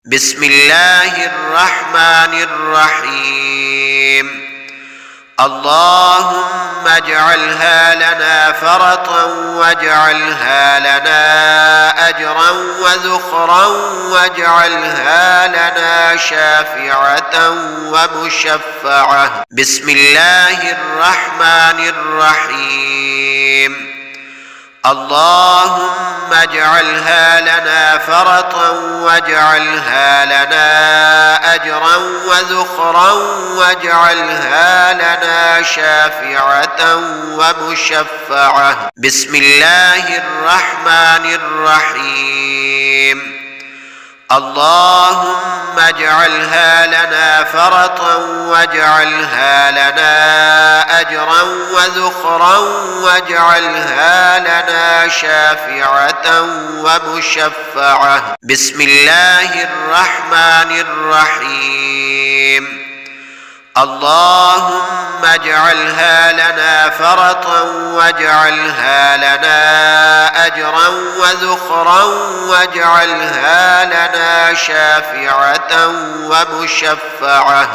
بسم الله الرحمن الرحيم اللهم اجعلها لنا فرطا واجعلها لنا أجرا وذخرا واجعلها لنا شافعة ومشفعة. بسم الله الرحمن الرحيم اللهم اجعلها لنا فرطا واجعلها لنا أجرا وذخرا واجعلها لنا شافعة ومشفعة. بسم الله الرحمن الرحيم اللهم اجعلها لنا فرطا واجعلها لنا أجرا وذخرا واجعلها لنا شافعة ومشفعة. بسم الله الرحمن الرحيم اللهم اجعلها لنا فرطا واجعلها لنا أجرا وذخرا واجعلها لنا شافعة ومشفعة.